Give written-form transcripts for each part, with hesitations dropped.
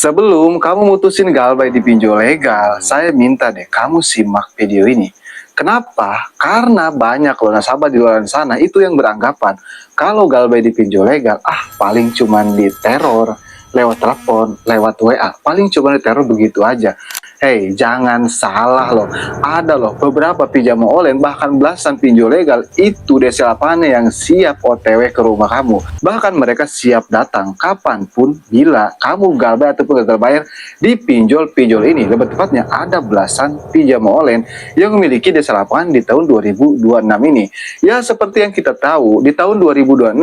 Sebelum kamu mutusin galbay di pinjol legal, saya minta deh kamu simak video ini. Kenapa? Karena banyak loh nasabah di luar sana itu yang beranggapan kalau galbay di pinjol legal, paling cuman diteror lewat telepon, lewat WA, paling cuma diteror begitu aja. Hei, jangan salah loh. Ada loh beberapa pinjaman online bahkan belasan pinjol legal itu desa lapangan yang siap OTW ke rumah kamu. Bahkan mereka siap datang kapanpun bila kamu galbay ataupun gagal bayar di pinjol-pinjol ini. Lebih tepatnya ada belasan pinjaman online yang memiliki desa lapangan di tahun 2026 ini. Ya seperti yang kita tahu, di tahun 2026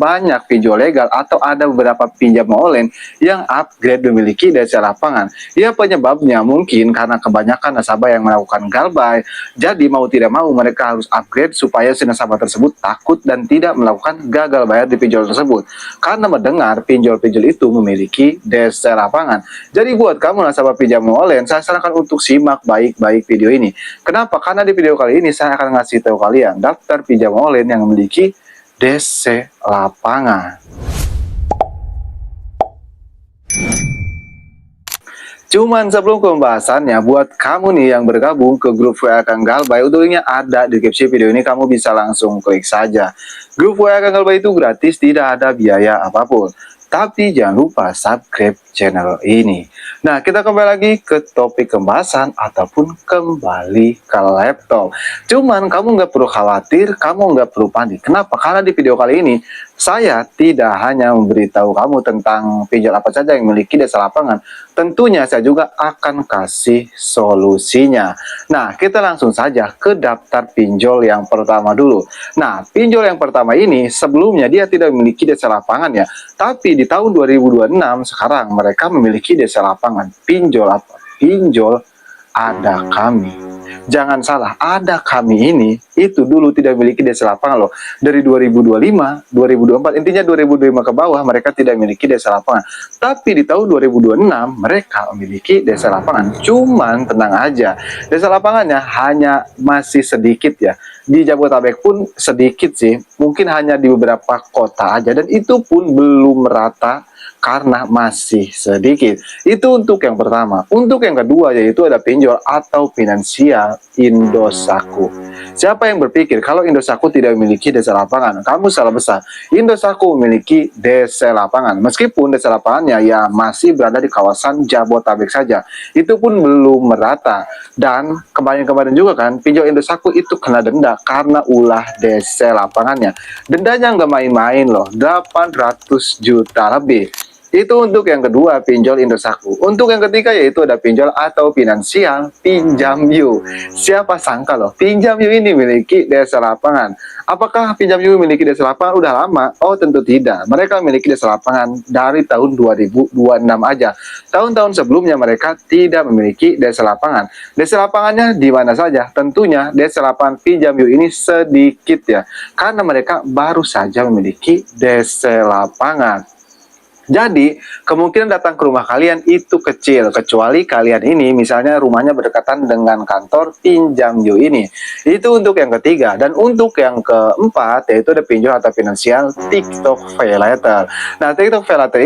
banyak pinjol legal atau ada beberapa pinjaman online yang upgrade memiliki desa lapangan. Ya penyebabnya mungkin karena kebanyakan nasabah yang melakukan galbay, jadi mau tidak mau mereka harus upgrade supaya si nasabah tersebut takut dan tidak melakukan gagal bayar di pinjol tersebut karena mendengar pinjol-pinjol itu memiliki desa lapangan. Jadi buat kamu nasabah pinjaman online, saya sarankan untuk simak baik-baik video ini. Kenapa? Karena di video kali ini saya akan ngasih tahu kalian daftar pinjaman online yang memiliki DC lapangan. Cuman sebelum ke pembahasannya, buat kamu nih yang bergabung ke grup WA Kang Galbay, linknya ada di deskripsi video ini, kamu bisa langsung klik saja. Grup WA Kang Galbay itu gratis, tidak ada biaya apapun. Tapi jangan lupa subscribe channel ini. Nah, kita kembali lagi ke topik pembahasan ataupun kembali ke laptop. Cuman kamu nggak perlu khawatir, kamu nggak perlu panik. Kenapa? Karena di video kali ini saya tidak hanya memberitahu kamu tentang pinjol apa saja yang memiliki desa lapangan. Tentunya saya juga akan kasih solusinya. Nah, kita langsung saja ke daftar pinjol yang pertama dulu. Nah, pinjol yang pertama ini sebelumnya dia tidak memiliki desa lapangan ya. Tapi di tahun 2026 sekarang mereka memiliki desa lapangan. Pinjol apa? Pinjol Ada Kami. Jangan salah, Ada Kami ini itu dulu tidak memiliki desa lapangan loh. Dari 2025, 2024, intinya 2025 ke bawah mereka tidak memiliki desa lapangan. Tapi di tahun 2026 mereka memiliki desa lapangan. Cuman tenang aja, desa lapangannya hanya masih sedikit ya. Di Jabodetabek pun sedikit sih, mungkin hanya di beberapa kota aja, dan itu pun belum merata karena masih sedikit. Itu untuk yang pertama. Untuk yang kedua yaitu ada pinjol atau finansial Indosako. Siapa yang berpikir kalau Indosako tidak memiliki desa lapangan? Kamu salah besar. Indosako memiliki desa lapangan. Meskipun desa lapangannya ya masih berada di kawasan Jabodetabek saja. Itu pun belum merata. Dan kemarin-kemarin juga kan pinjol Indosako itu kena denda karena ulah desa lapangannya. Dendanya nggak main-main loh, 800 juta lebih. Itu untuk yang kedua, pinjol Indosako. Untuk yang ketiga yaitu ada pinjol atau finansial Pinjam Yuk. Siapa sangka loh, Pinjam Yuk ini memiliki desa lapangan. Apakah Pinjam Yuk memiliki desa lapangan udah lama? Oh tentu tidak. Mereka memiliki desa lapangan dari tahun 2026 aja. Tahun-tahun sebelumnya mereka tidak memiliki desa lapangan. Desa lapangannya di mana saja? Tentunya desa lapangan Pinjam Yuk ini sedikit ya. Karena mereka baru saja memiliki desa lapangan. Jadi, kemungkinan datang ke rumah kalian itu kecil, kecuali kalian ini misalnya rumahnya berdekatan dengan kantor Pinjam Yuk ini. Itu untuk yang ketiga. Dan untuk yang keempat, yaitu ada pinjol atau finansial TikTok Pay Later. Nah, TikTok Pay Later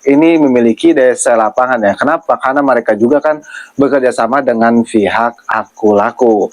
ini memiliki desa lapangan ya. Kenapa? Karena mereka juga kan bekerja sama dengan pihak Aku Laku.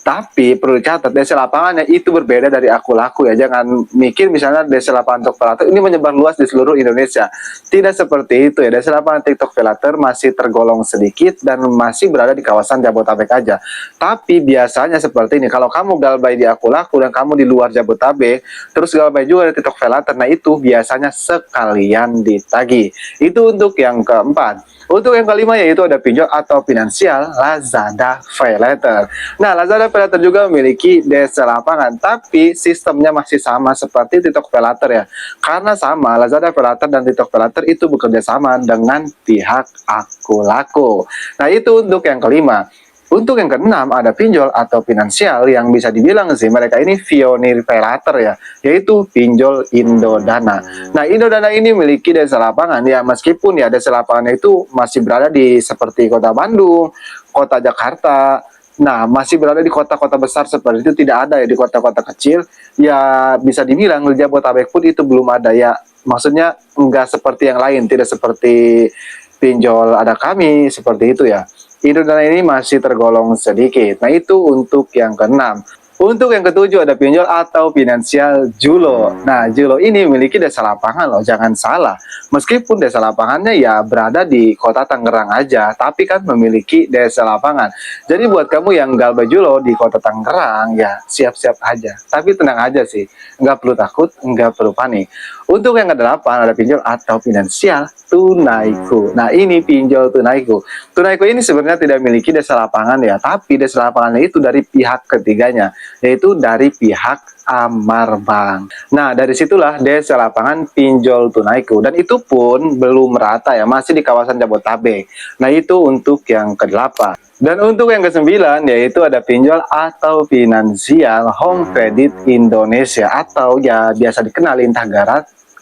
Tapi perlu dicatat, desa lapangannya itu berbeda dari Aku Laku ya. Jangan mikir misalnya desa lapangan TikTok Pay Later ini menyebar luas di seluruh Indonesia. Tidak seperti itu ya. Desa lapangan TikTok Pay Later masih tergolong sedikit dan masih berada di kawasan Jabodetabek aja. Tapi biasanya seperti ini, kalau kamu galbay di Aku Laku dan kamu di luar Jabodetabek, terus galbay juga di TikTok Pay Later, nah itu biasanya sekalian ditagih. Itu untuk yang keempat. Untuk yang kelima yaitu ada pinjol atau finansial Lazada Pay Later. Nah, Lazada Pay Later juga memiliki desa lapangan, tapi sistemnya masih sama seperti TikTok Pay Later ya. Karena sama, Lazada Pay Later dan TikTok Pay Later itu bekerja sama dengan pihak Aku Laku. Nah, itu untuk yang kelima. Untuk yang keenam ada pinjol atau finansial yang bisa dibilang sih mereka ini pionir Pay Later ya, yaitu pinjol Indodana. Nah, Indodana ini memiliki desa lapangan ya, meskipun ya desa lapangannya itu masih berada di seperti kota Bandung, kota Jakarta. Nah, masih berada di kota-kota besar seperti itu, tidak ada ya di kota-kota kecil. Ya bisa dibilang di Jabodetabek pun itu belum ada ya. Maksudnya enggak seperti yang lain, tidak seperti pinjol ada kami, seperti itu ya. Indodana ini masih tergolong sedikit. Nah, itu untuk yang keenam. Untuk yang ketujuh ada pinjol atau finansial Julo. Nah, Julo ini memiliki desa lapangan loh, jangan salah. Meskipun desa lapangannya ya berada di kota Tangerang aja, tapi kan memiliki desa lapangan. Jadi buat kamu yang galbay Julo di kota Tangerang, ya siap-siap aja. Tapi tenang aja sih, nggak perlu takut, nggak perlu panik. Untuk yang kedelapan ada pinjol atau finansial Tunaiku. Nah, ini pinjol Tunaiku. Tunaiku ini sebenarnya tidak memiliki desa lapangan ya, tapi desa lapangannya itu dari pihak ketiganya, yaitu dari pihak Amar Bank. Nah, dari situlah desa lapangan pinjol Tunaiku, dan itu pun belum merata ya, masih di kawasan Jabotabek. Nah, itu untuk yang kedelapan. Dan untuk yang kesembilan yaitu ada pinjol atau finansial Home Credit Indonesia, atau ya biasa dikenal Intah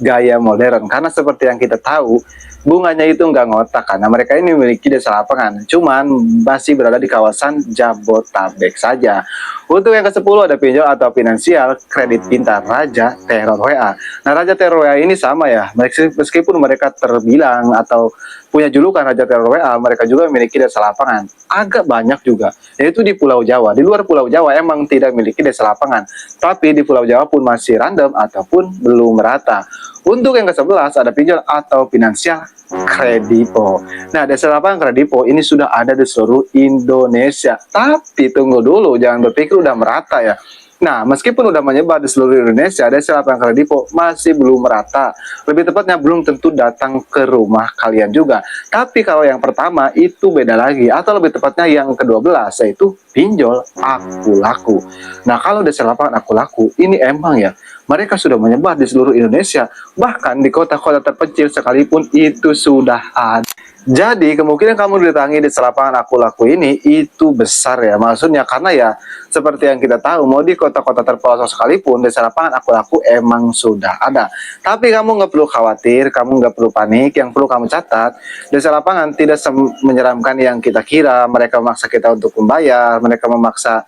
gaya modern, karena seperti yang kita tahu bunganya itu nggak ngotak karena mereka ini memiliki desa lapangan, cuman masih berada di kawasan Jabotabek saja. Untuk yang ke-10 ada pinjol atau finansial kredit pintar Raja Teror WA. Nah, Raja Teror WA ini sama ya, meskipun mereka terbilang atau punya julukan Raja Teror WA, mereka juga memiliki desa lapangan agak banyak juga, yaitu di Pulau Jawa. Di luar Pulau Jawa emang tidak memiliki desa lapangan, tapi di Pulau Jawa pun masih random ataupun belum merata. Untuk yang ke-11 ada pinjol atau finansial Kredipo. Nah, desa lapangan Kredipo ini sudah ada di seluruh Indonesia. Tapi tunggu dulu, jangan berpikir udah merata ya. Nah, meskipun udah menyebar di seluruh Indonesia, desa lapangan Kredipo masih belum merata. Lebih tepatnya belum tentu datang ke rumah kalian juga. Tapi kalau yang pertama itu beda lagi, atau lebih tepatnya yang ke-12 yaitu pinjol aku laku. Nah, kalau desa lapangan aku laku ini emang ya, mereka sudah menyebar di seluruh Indonesia, bahkan di kota-kota terpencil sekalipun itu sudah ada. Jadi kemungkinan kamu didatangi di lapangan aku laku ini itu besar ya, maksudnya karena ya seperti yang kita tahu, mau di kota-kota terpelosok sekalipun desa lapangan aku laku emang sudah ada. Tapi kamu nggak perlu khawatir, kamu nggak perlu panik. Yang perlu kamu catat, desa lapangan tidak menyeramkan yang kita kira. Mereka memaksa kita untuk membayar, mereka memaksa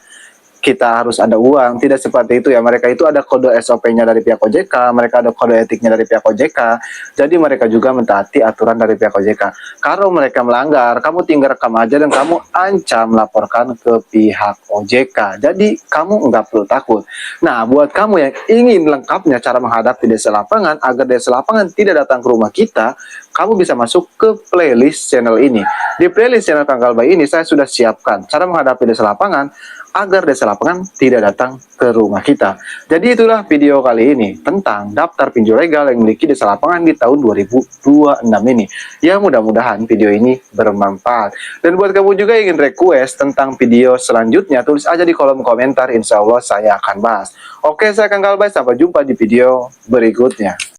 kita harus ada uang, tidak seperti itu ya. Mereka itu ada kode SOP-nya dari pihak OJK, mereka ada kode etiknya dari pihak OJK, jadi mereka juga mentaati aturan dari pihak OJK. Kalau mereka melanggar, kamu tinggal rekam aja dan kamu ancam laporkan ke pihak OJK, jadi kamu nggak perlu takut. Nah, buat kamu yang ingin lengkapnya cara menghadapi desa lapangan, agar desa lapangan tidak datang ke rumah kita, kamu bisa masuk ke playlist channel ini. Di playlist channel Kang Galbay ini saya sudah siapkan cara menghadapi desa lapangan agar desa lapangan tidak datang ke rumah kita. Jadi itulah video kali ini tentang daftar pinjol legal yang memiliki desa lapangan di tahun 2026 ini. Ya, mudah-mudahan video ini bermanfaat. Dan buat kamu juga yang ingin request tentang video selanjutnya, tulis aja di kolom komentar, insya Allah saya akan bahas. Oke, saya Kang Galbay, sampai jumpa di video berikutnya.